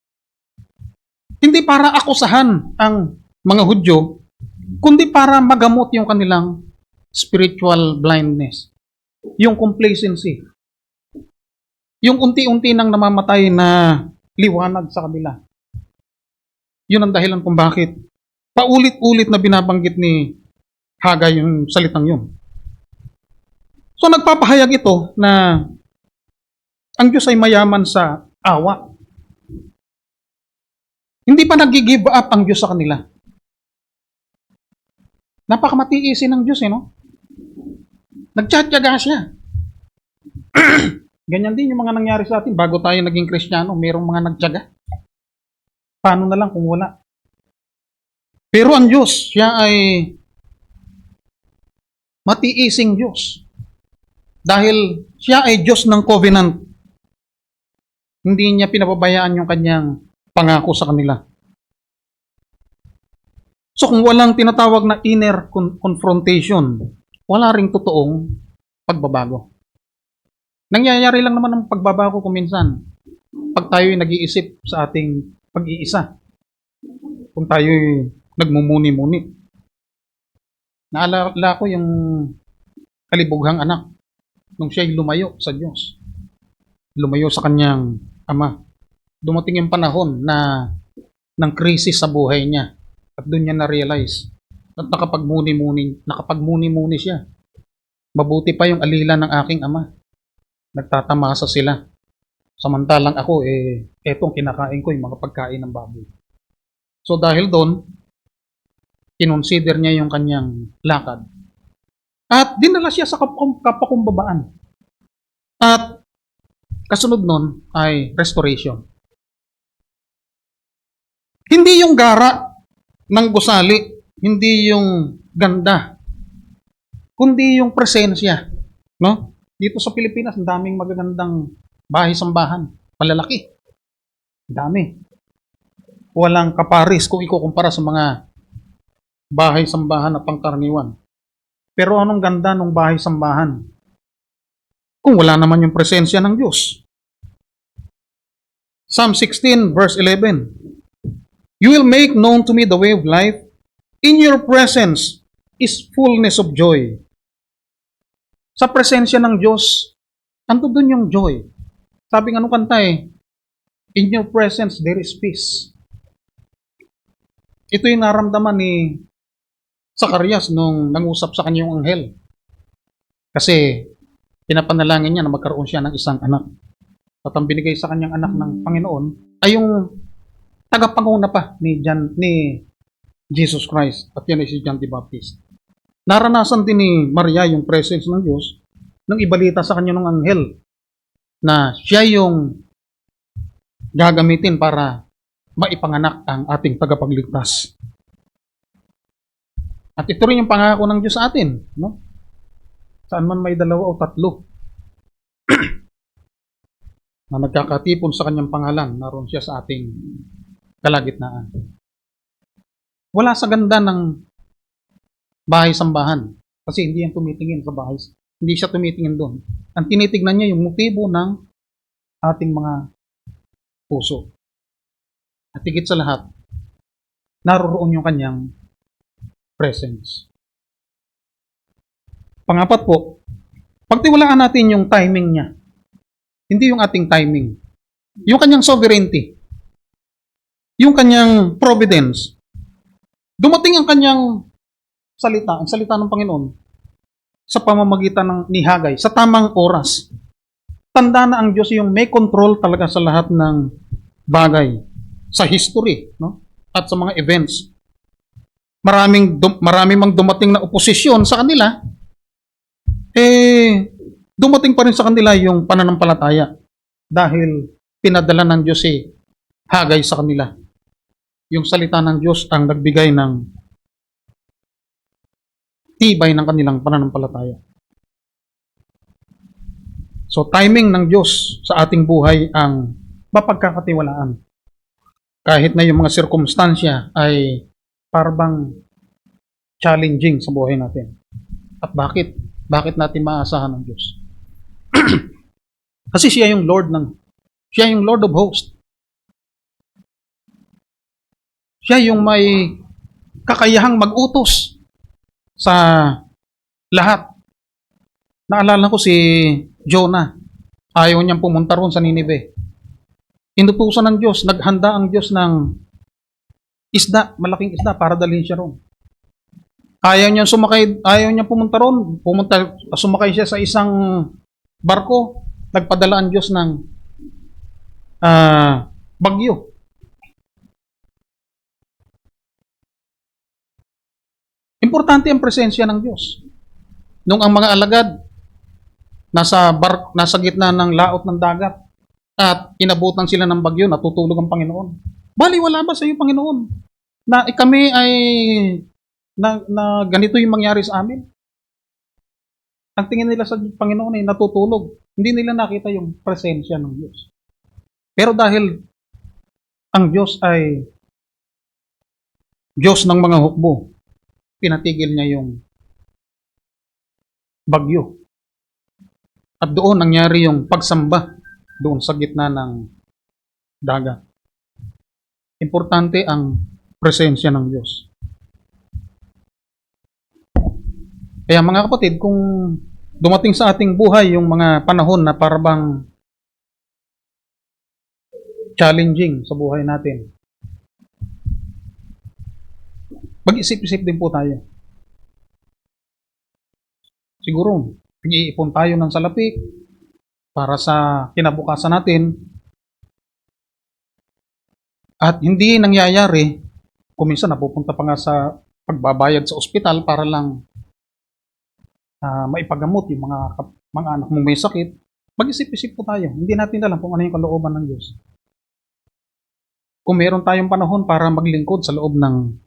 Hindi para akusahan ang mga Hudyo, kundi para magamot yung kanilang spiritual blindness. Yung complacency. Yung unti-unti nang namamatay na liwanag sa kanila. Yun ang dahilan kung bakit paulit-ulit na binabanggit ni Haggai yung salitang yun. So nagpapahayag ito na ang Diyos ay mayaman sa awa. Hindi pa nag-give up ang Diyos sa kanila. Napakamatiisin ng Diyos, no? Nagtsatsaga siya. Ganyan din yung mga nangyari sa atin bago tayo naging Kristiyano, mayroong mga nagtsaga. Paano na lang kung wala? Pero ang Diyos, siya ay matiising Diyos. Dahil siya ay Diyos ng covenant. Hindi niya pinababayaan yung kanyang pangako sa kanila. So kung walang tinatawag na inner confrontation, wala ring totoong pagbabago. Nangyayari lang naman ang pagbabago kung minsan pag tayo'y nag-iisip sa ating pag-iisa. Kung tayo'y nagmumuni-muni. Naalala ko yung kalibughang anak nung siya'y lumayo sa Diyos. Lumayo sa kanyang ama. Dumating yung panahon na ng krisis sa buhay niya. At doon niya na-realize at nakapagmuni-muni siya. Mabuti pa yung alila ng aking ama. Nagtatamasa sila. Samantalang ako, etong kinakain ko yung mga pagkain ng baboy. So dahil doon, kinonsider niya yung kanyang lakad. At dinala siya sa kapakumbabaan. At kasunod nun ay restoration. Hindi yung gara ng gusali, hindi yung ganda, kundi yung presensya. No? Dito sa Pilipinas, ang daming magagandang bahay-sambahan, malalaki. Dami. Walang kaparis kung ikukumpara sa mga bahay-sambahan na pangkaraniwan. Pero anong ganda ng bahay-sambahan kung wala naman yung presensya ng Diyos? Psalm 16 verse 11. You will make known to me the way of life. In your presence is fullness of joy. Sa presensya ng Diyos, ando doon yung joy. Sabi nga nung kanta in your presence there is peace. Ito yung naramdaman ni Zacarias nung nangusap sa kanya yung anghel. Kasi pinapanalangin niya na magkaroon siya ng isang anak. At ang binigay sa kanyang anak ng Panginoon ay yung tagapanguna pa ni Jesus Christ. At yan ay si John the Baptist. Naranasan din ni Maria yung presence ng Diyos nang ibalita sa kanya ng anghel na siya yung gagamitin para maipanganak ang ating tagapagligtas. At ito rin yung pangako ng Diyos sa atin. No? Saan man may 2 o 3 na nagkakatipon sa kanyang pangalan, naroon siya sa ating kalagitnaan. Wala sa ganda ng bahay-sambahan. Kasi hindi yan tumitingin sa bahay. Hindi siya tumitingin doon. Ang tinitignan niya yung motibo ng ating mga puso. At higit sa lahat, naroroon yung kanyang presence. Pangapat po, pagtiwalaan natin yung timing niya. Hindi yung ating timing. yung kanyang sovereignty, yung kanyang providence. Dumating ang kanyang salita, ang salita ng Panginoon, sa pamamagitan ng ni Hagay, sa tamang oras. Tanda na ang Diyos yung may control talaga sa lahat ng bagay, sa history, no? At sa mga events. Marami mang dumating na oposisyon sa kanila, dumating pa rin sa kanila yung pananampalataya dahil pinadala ng Diyos si Hagay sa kanila. Yung salita ng Diyos ang nagbigay ng tibay ng kanilang pananampalataya. So, timing ng Diyos sa ating buhay ang mapagkakatiwalaan. Kahit na yung mga sirkumstansya ay parang challenging sa buhay natin. At bakit? Bakit natin maasahan ng Diyos? Kasi siya yung Lord of hosts. Siya yung may kakayahang mag-utos sa lahat. Naalala ko si Jonah. Ayaw niyang pumunta roon sa Ninive. Inutusan ng Diyos, naghanda ang Diyos ng isda, malaking isda para dalhin siya roon. Ayaw niyang pumunta roon. Sumakay siya sa isang barko. Nagpadala ang Diyos ng bagyo. Importante ang presensya ng Diyos. Nung ang mga alagad nasa gitna ng laot ng dagat at inabutan sila ng bagyo, natutulog ang Panginoon. Baliwala ba sa iyo, Panginoon, na kami ay na ganito yung mangyari sa amin? Ang tingin nila sa Panginoon ay natutulog. Hindi nila nakita yung presensya ng Diyos. Pero dahil ang Diyos ay Diyos ng mga hukbo, pinatigil niya yung bagyo. At doon nangyari yung pagsamba doon sa gitna ng dagat. Importante ang presensya ng Diyos. Kaya mga kapatid, kung dumating sa ating buhay yung mga panahon na parang challenging sa buhay natin, mag-isip-isip din po tayo. Siguro, nag-iipon tayo ng salapi para sa kinabukasan natin. At hindi nangyayari, kung minsan napupunta pa nga sa pagbabayad sa ospital para lang maipagamot yung mga anak mong may sakit. Mag-isip-isip po tayo. Hindi natin alam kung ano yung kalooban ng Diyos. Kung meron tayong panahon para maglingkod sa loob ng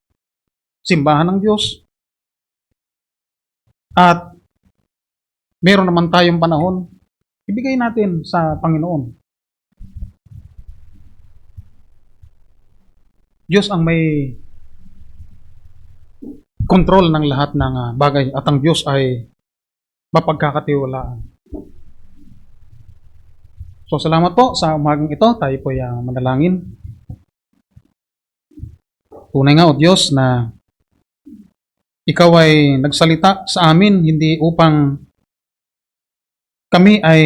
simbahan ng Diyos, at meron naman tayong panahon, ibigay natin sa Panginoon. Diyos ang may control ng lahat ng bagay at ang Diyos ay mapagkakatiwalaan. So, salamat po sa umagang ito. Tayo po ay manalangin. Tunay nga, O Diyos, na Ikaw ay nagsalita sa amin, hindi upang kami ay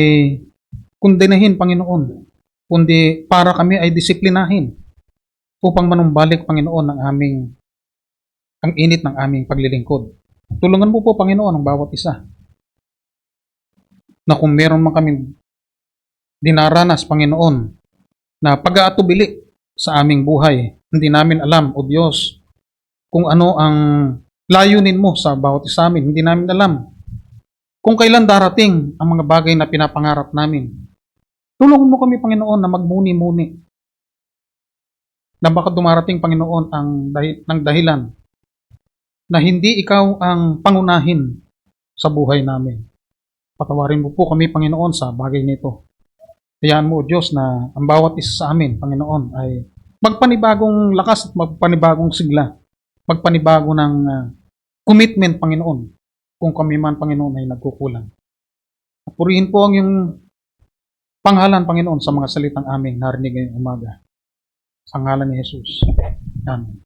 kundinahin, Panginoon, kundi para kami ay disiplinahin upang manumbalik, Panginoon, ang init ng aming paglilingkod. Tulungan mo po, Panginoon, ang bawat isa na kung meron man kami dinaranas, Panginoon, na pag-aatubili sa aming buhay, hindi namin alam, O Diyos, kung ano ang layunin mo sa bawat isa amin. Hindi namin alam kung kailan darating ang mga bagay na pinapangarap namin. Tulungan mo kami, Panginoon, na magmuni-muni na baka dumarating, Panginoon, ng dahilan na hindi Ikaw ang pangunahin sa buhay namin. Patawarin mo po kami, Panginoon, sa bagay nito. Hayaan mo, O Diyos, na ang bawat isa sa amin, Panginoon, ay magpanibagong lakas at magpanibagong sigla, magpanibago ng commitment, Panginoon, kung kami man, Panginoon, ay nagkukulang. At purihin po ang iyong panghalan, Panginoon, sa mga salitang aming narinig ngayong umaga. Sa ngalan ni Jesus. Amen.